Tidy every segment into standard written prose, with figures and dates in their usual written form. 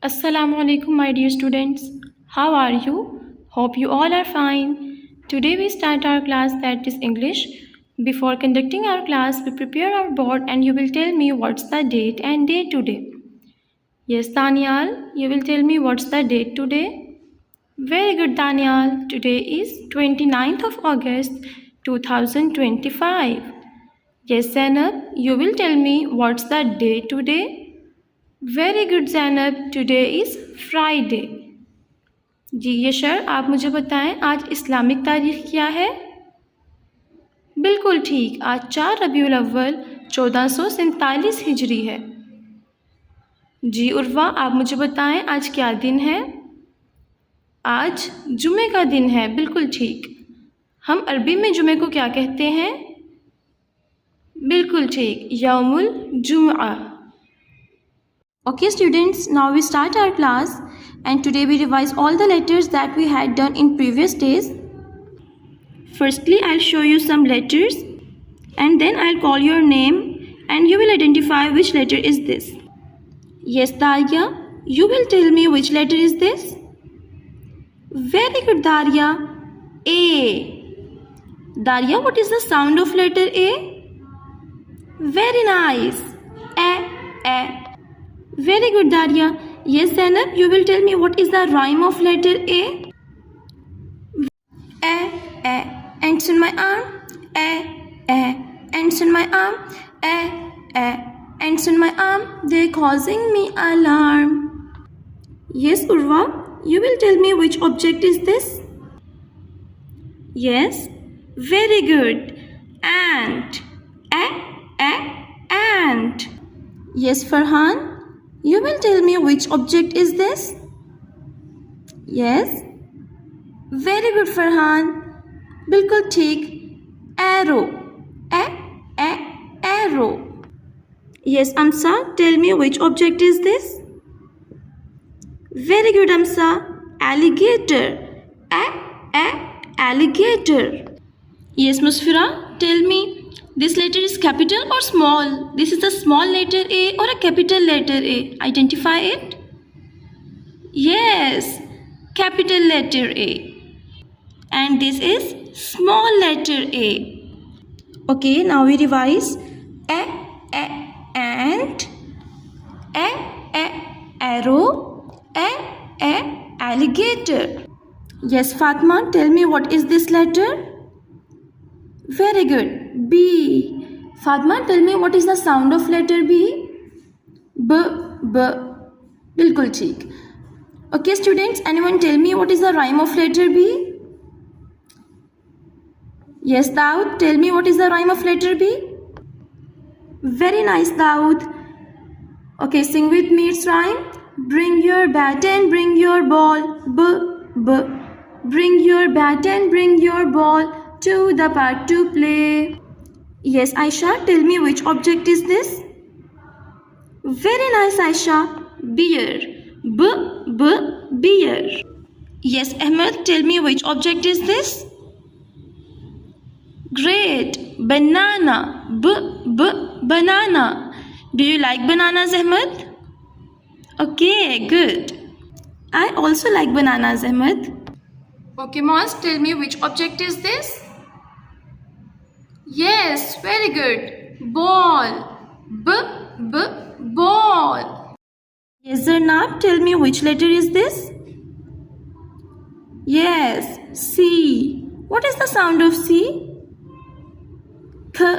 Assalamu alaikum, my dear students. How are you? Hope you all are fine. Today we start our class, that is English. Before conducting our class, we prepare our board and you will tell me what's the date and day today. Yes, Daniel, you will tell me what's the date today. Very good, Daniel. Today is 29th of August 2025. Yes, Zainab, you will tell me what's the day today. Very good Zainab, today is Friday. जी यशर, आप मुझे बताएं आज Islamic तारीख़ क्या है। बिल्कुल ठीक, आज 4 रबीउल अव्वल 1447 हिजरी है। जी उर्वा, आप मुझे बताएं आज क्या दिन है। आज जुमे का दिन है। बिल्कुल ठीक। हम अरबी में जुमे को क्या कहते हैं। बिल्कुल ठीक, यौमुल जुमआ। Okay students, now we start our class and today we revise all the letters that we had done in previous days. Firstly, I'll show you some letters and then I'll call your name and you will identify which letter is this. Yes, Darya, you will tell me which letter is this. Very good, Darya. A. Darya, what is the sound of letter A? Very nice. A. Very good, Darya. Yes, Zainab, you will tell me what is the rhyme of letter A? A. Ants in my arm. A. Ants in my arm. A. Ants in my arm. They're causing me alarm. Yes, Urva, you will tell me which object is this? Yes, very good. Ant. Ant. Yes, Farhan. You will tell me which object is this? Yes. Very good, Farhan. बिल्कुल ठीक. Arrow. Arrow. Yes, Amsa, tell me which object is this? Very good, Amsa. Alligator. Alligator. Yes, Musfira, tell me. This letter is capital or small? This is a small letter A or a capital letter A? Identify it. Yes, capital letter A. And this is small letter A. Okay, now we revise. Ant. Arrow. Alligator. Yes, Fatma, tell me what is this letter? Very good. B. Fatma, tell me what is the sound of letter B? B. बिल्कुल ठीक. Okay, students, anyone tell me what is the rhyme of letter B? Yes, Daud, tell me what is the rhyme of letter B? Very nice, Daud. Okay, sing with me its rhyme. Bring your bat and bring your ball. B. Bring your bat and bring your ball to the park to play. Yes, Aisha, tell me which object is this? Very nice, Aisha. Beer. Beer. Yes, Ahmed, tell me which object is this? Great. Banana. Banana. Do you like bananas, Ahmed? Okay, good. I also like bananas, Ahmed. Okay, Moz, tell me which object is this? Yes, very good. Ball. Ball. Yes, Zarnab, tell me which letter is this? Yes, C. What is the sound of C? K.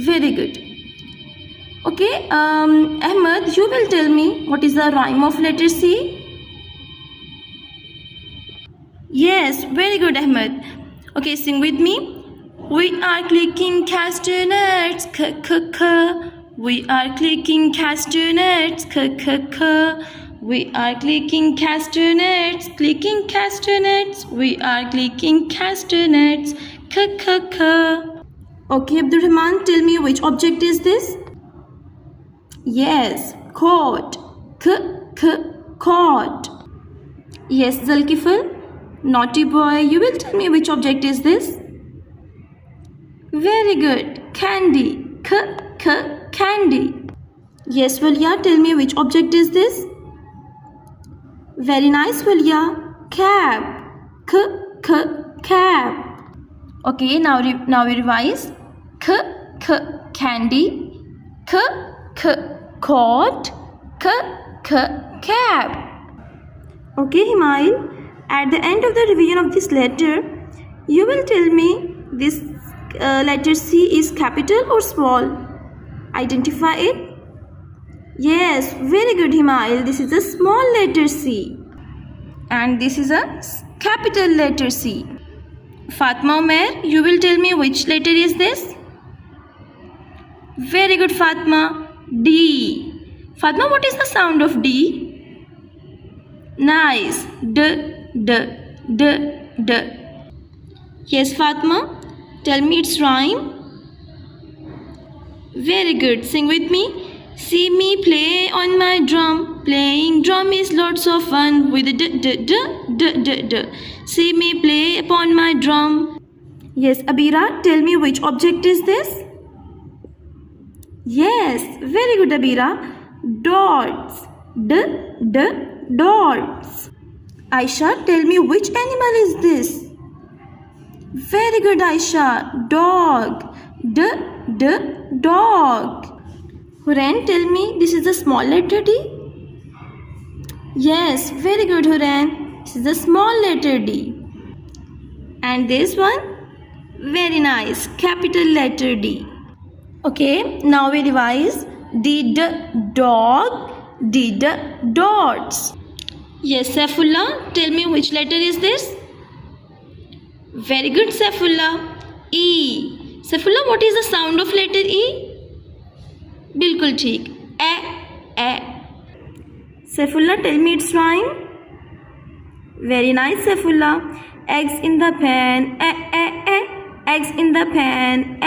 Very good. Okay, Ahmed, you will tell me what is the rhyme of letter C? Yes, very good, Ahmed. Okay, sing with me. We are clicking castanets, We are clicking castanets, We are clicking castanets, clicking castanets. We are clicking castanets, Okay, Abdurrahman, tell me which object is this? Yes, coat. Coat. Yes, Zalkifal. Naughty boy, you will tell me which object is this? Very good. Candy. Candy. Yes, Valia, tell me which object is this? Very nice, Wilya. Cap. Cap. Okay, now we revise. Candy. Coat. Cap. Okay, Himail. At the end of the revision of this letter, you will tell me this letter C is capital or small. Identify it. Yes, very good, Himail. This is a small letter C. And this is a capital letter C. Fatma Umair, you will tell me which letter is this? Very good, Fatma. D. Fatma, what is the sound of D? Nice. D. Yes, Fatma. Tell me its rhyme. Very good. Sing with me. See me play on my drum. Playing drum is lots of fun with d. See me play upon my drum. Yes, Abira, tell me which object is this? Yes, very good, Abira. Dots. Dots. Aisha, tell me which animal is this? Very good, Aisha. Dog. Dog. Huren, tell me, this is the small letter D? Yes, very good, Huren. This is the small letter D. And this one? Very nice, capital letter D. Okay, now we revise. Dog, dots. Yes, Saifullah, tell me which letter is this? Very good, Saifullah. E. Saifullah, what is the sound of letter E? बिल्कुल ठीक. ए. Saifullah, tell me its rhyme. Very nice, Saifullah. Eggs in the pan. Eggs in the pan.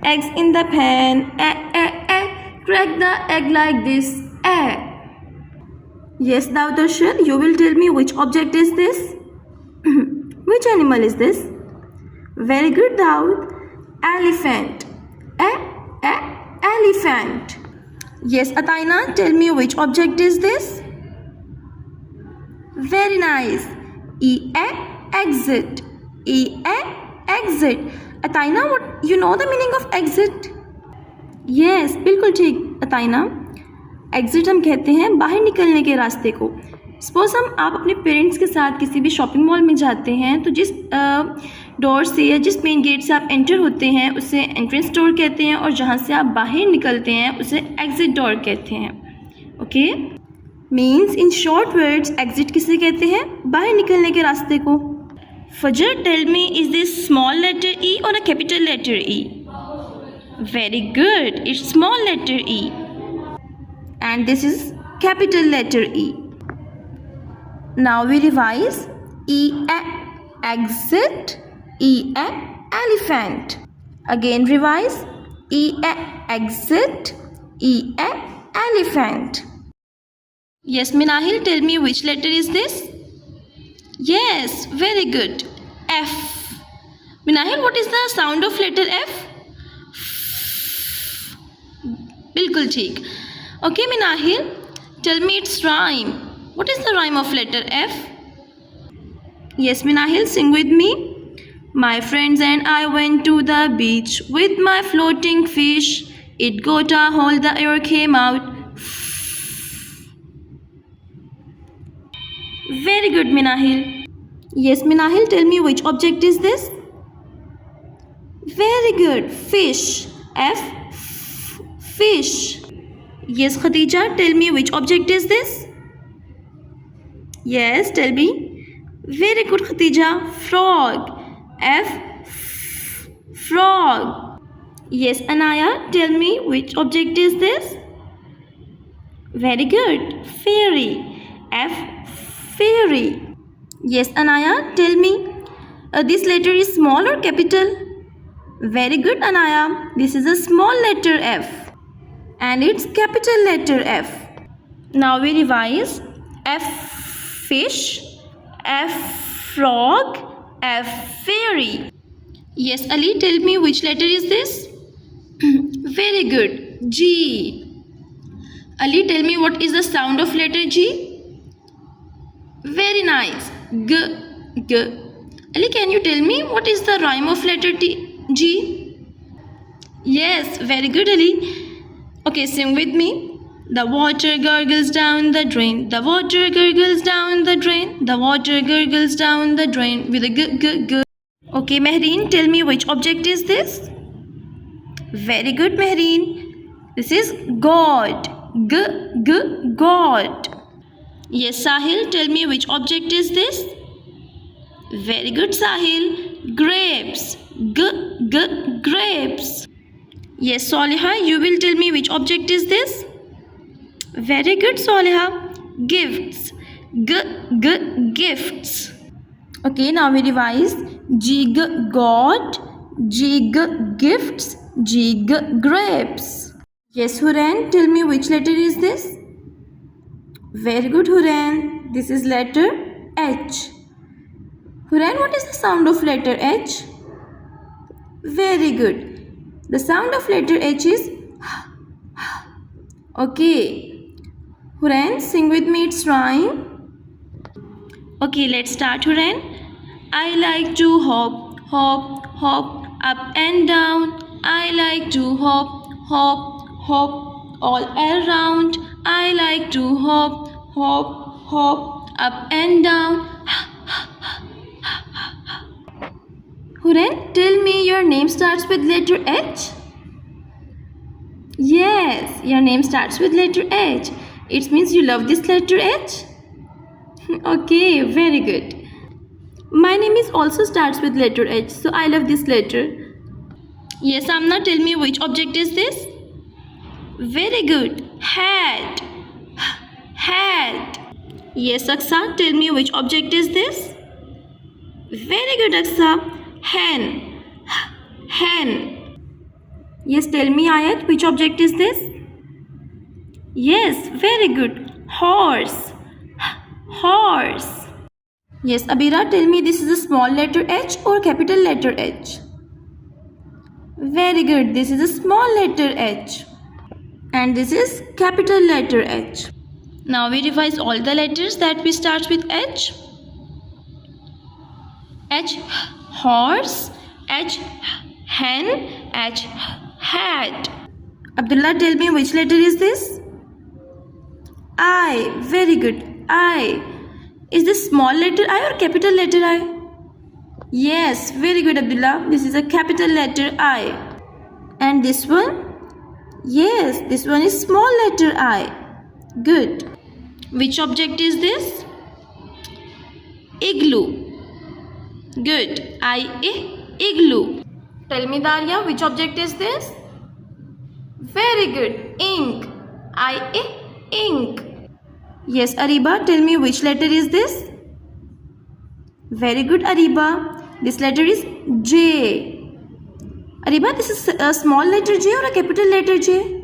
Eggs in the pan. Crack the egg like this. Yes, Daud-Arshad, you will tell me which object is this? Which animal is this? Very good, Daud. Elephant. Elephant. Yes, Ataina, tell me which object is this? Very nice. Exit. Exit. Ataina, what you know the meaning of exit? Yes, बिल्कुल ठीक, Ataina. Exit हम कहते हैं बाहर निकलने के रास्ते को. सपोज आप अपने पेरेंट्स के साथ किसी भी शॉपिंग मॉल में जाते हैं तो जिस डोर से या जिस मेन गेट से आप एंटर होते हैं उसे एंट्रेंस डोर कहते हैं और जहाँ से आप बाहर निकलते हैं उसे एग्जिट डोर कहते हैं. Okay, means in short words exit किसे कहते हैं? बाहर निकलने के रास्ते को. फजर, tell me, is this small letter E और a capital letter E? Very good, it's small letter E and this is capital letter E. Now we revise. Exit. Elephant. Again revise. Exit. Elephant. Yes, Minahil, tell me which letter is this? Yes, very good. F. Minahil, what is the sound of letter F? बिल्कुल ठीक. Okay, Minahil, tell me its rhyme. What is the rhyme of letter F? Yes, Minahil, sing with me. My friends and I went to the beach with my floating fish. It got a hole, the air came out. Very good, Minahil. Yes, Minahil, tell me which object is this? Very good. Fish. Fish. Yes, Khadija, tell me which object is this? Yes, tell me. Very good, Khadija. Frog. Frog. Yes, Anaya, tell me which object is this? Very good. Fairy. Fairy. Yes, Anaya, tell me. This letter is small or capital? Very good, Anaya. This is a small letter F. And it's capital letter F. Now we revise. F fish, F frog, F fairy. Yes, Ali, tell me which letter is this? Very good. G. Ali, tell me what is the sound of letter G? Very nice. G, G. Ali, can you tell me what is the rhyme of letter G? Yes, very good, Ali. Okay, sing with me. The water gurgles down the drain. The water gurgles down the drain. The water gurgles down the drain with a g, g, g. Okay, Mehreen, tell me which object is this? Very good, Mehreen. This is God. G, g, God. Yes, Sahil, tell me which object is this? Very good, Sahil. Grapes. G, g, grapes. Yes, Soliha, you will tell me which object is this? Very good, Soliha. Gifts. G, g, gifts. Okay, now we revise. G, g, God. G, g, gifts. G, g, grapes. Yes, Huran, tell me which letter is this? Very good, Huran. This is letter H. Huran, what is the sound of letter H? Very good. The sound of letter H is okay. Huran, sing with me its rhyme. Okay, let's start, Huran. I like to hop, hop, hop, up and down. I like to hop, hop, hop, all around. I like to hop, hop, hop, up and down. Huran, tell me your name starts with letter H? Yes, your name starts with letter H. It means you love this letter H? Okay, very good. My name is also starts with letter H, so I love this letter. Yes, Amna, tell me which object is this? Very good. Hat. Hat. Yes, Aksa, tell me which object is this? Very good, Aksa. Hen. Hen. Yes, tell me, Ayat, which object is this? Yes, very good. Horse. Horse. Yes, Abira, tell me, this is a small letter H or capital letter H? Very good. This is a small letter H. And this is capital letter H. Now we revise all the letters that we start with H. H, horse. H, hen. H, hat. Abdullah, tell me which letter is this? I. Very good. I. Is this small letter I or capital letter I? Yes, very good, Abdullah. This is a capital letter I. And this one? Yes, this one is small letter I. Good. Which object is this? Igloo. Good. Igloo. Tell me, Daria, which object is this? Very good. Ink. Ink. Yes, Ariba, tell me which letter is this? Very good, Ariba. This letter is J. Ariba, this is a small letter J or a capital letter J?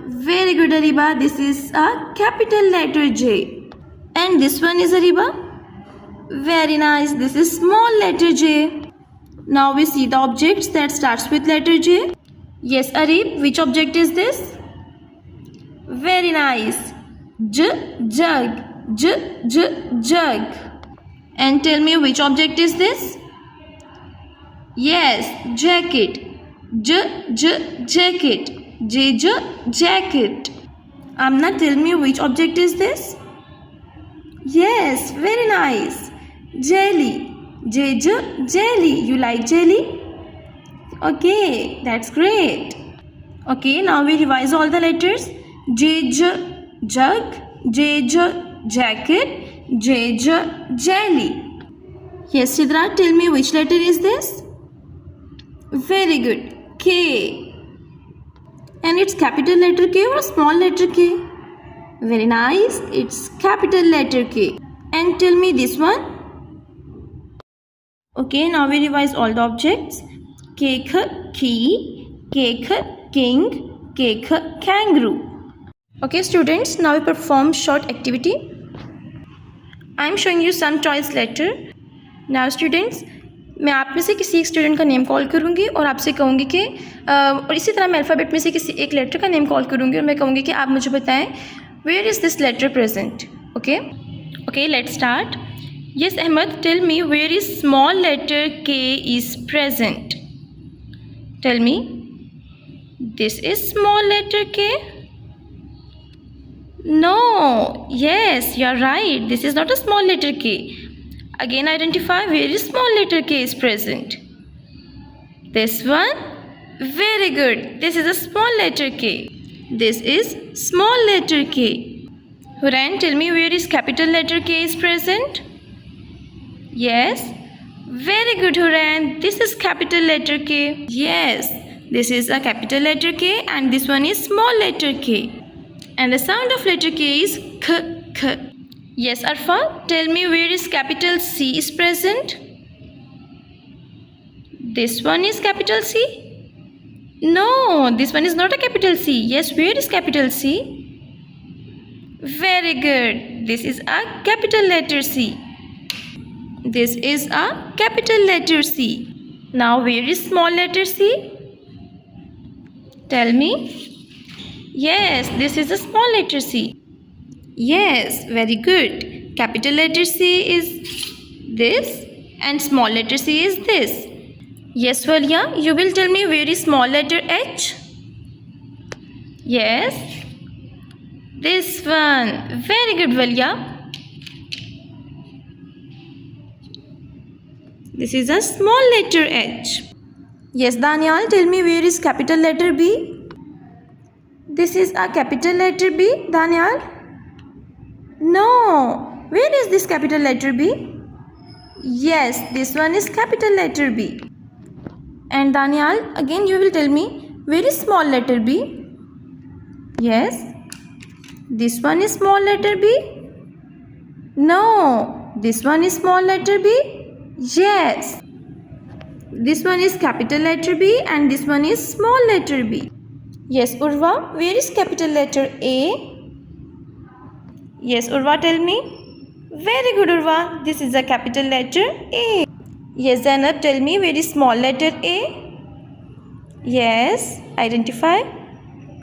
Very good, Ariba. This is a capital letter J. And this one is Ariba? Very nice. This is small letter J. Now we see the objects that starts with letter J. Yes, Arib, which object is this? Very nice. Jug. Jug. And tell me which object is this? Yes, jacket. Jacket. Jacket. Amna, tell me which object is this? Yes, very nice. Jelly. Jelly. You like jelly? Okay, that's great. Okay, now we revise all the letters. Jug. Jacket. Jelly. Yes, Sidra, tell me which letter is this? Very good. K. And it's capital letter K or small letter K? Very nice. It's capital letter K. And tell me this one. Okay, now we revise all the objects. Cake, key. Cake, king. Cake, kangaroo. Okay, students, now we perform short activity. I am showing you some choice letter. Now, students, मैं आप में से किसी एक student का name call करूँगी और आपसे कहूँगी कि और इसी तरह मैं अल्फ़ाबेट में से किसी एक लेटर का नेम कॉल करूँगी और मैं कहूँगी कि आप मुझे बताएं where is this letter present. Okay Okay, let's start. Yes, Ahmed, tell me where is small letter K is present. Tell me. This is small letter K? No. Yes, you are right. This is not a small letter K. Again, identify where is small letter K is present. This one? Very good. This is a small letter K. This is small letter K. Huran, tell me where is capital letter K is present? Yes. Very good, Huran. This is capital letter K. Yes. This is a capital letter K and this one is small letter K. And the sound of letter K is K, K. Yes, Arfa, tell me where is capital C is present? This one is capital C? No, this one is not a capital C. Yes, where is capital C? Very good. This is a capital letter C. This is a capital letter C. Now, where is small letter C? Tell me. Yes, this is a small letter C. Yes, very good. Capital letter C is this and small letter C is this. Yes, Valia, you will tell me where is small letter H? Yes, this one. Very good, Valia. This is a small letter H. Yes, Daniel, tell me where is capital letter B? This is a capital letter B, Daniel? No. Where is this capital letter B? Yes, this one is capital letter B. And Daniel, again you will tell me, where is small letter B? Yes. This one is small letter B? No. This one is small letter B? Yes. This one is capital letter B and this one is small letter B. Yes, Urva, where is capital letter A? Yes, Urva, tell me. Very good, Urva. This is a capital letter A. Yes, Zainab, tell me where is small letter A? Yes, identify.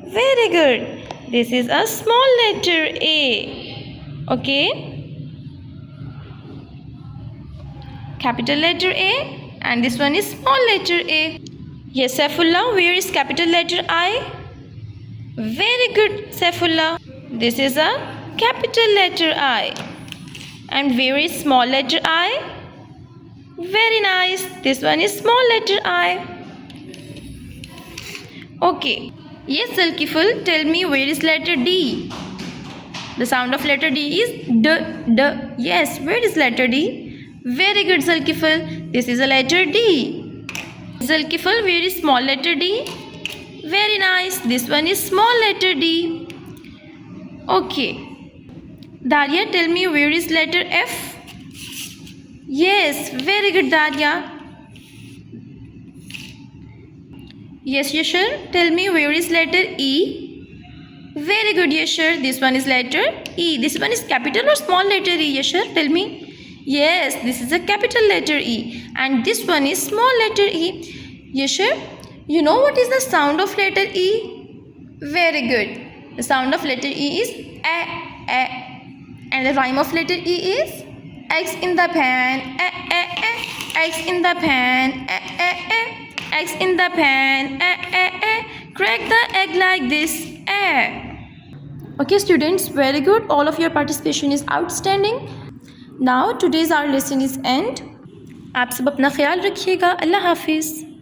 Very good. This is a small letter A. Okay. Capital letter A and this one is small letter A. Yes, Saifullah, where is capital letter I? Very good, Saifullah. This is a capital letter I. And where is small letter I? Very nice. This one is small letter I. Okay. Yes, Zulkiful, tell me where is letter D? The sound of letter D is D, D. Yes, where is letter D? Very good, Zulkiful. This is a letter D. Zulkiful, where is small letter D? Very nice. This one is small letter D. Okay. Daria, tell me where is letter F? Yes, very good, Daria. Yes, Yashar, tell me where is letter E? Very good, Yashar. This one is letter E. This one is capital or small letter E, Yashar? Tell me. Yes, this is a capital letter E. And this one is small letter E. Yashar, you know what is the sound of letter E? Very good. The sound of letter E is A. And the rhyme of letter E is eggs in the pan, eggs in the pan, eggs in the pan, crack the egg like this, Okay students, very good. All of your participation is outstanding. Now today's our lesson is end. आप सब अपना ख्याल रखिएगा. अल्लाह हाफिज़.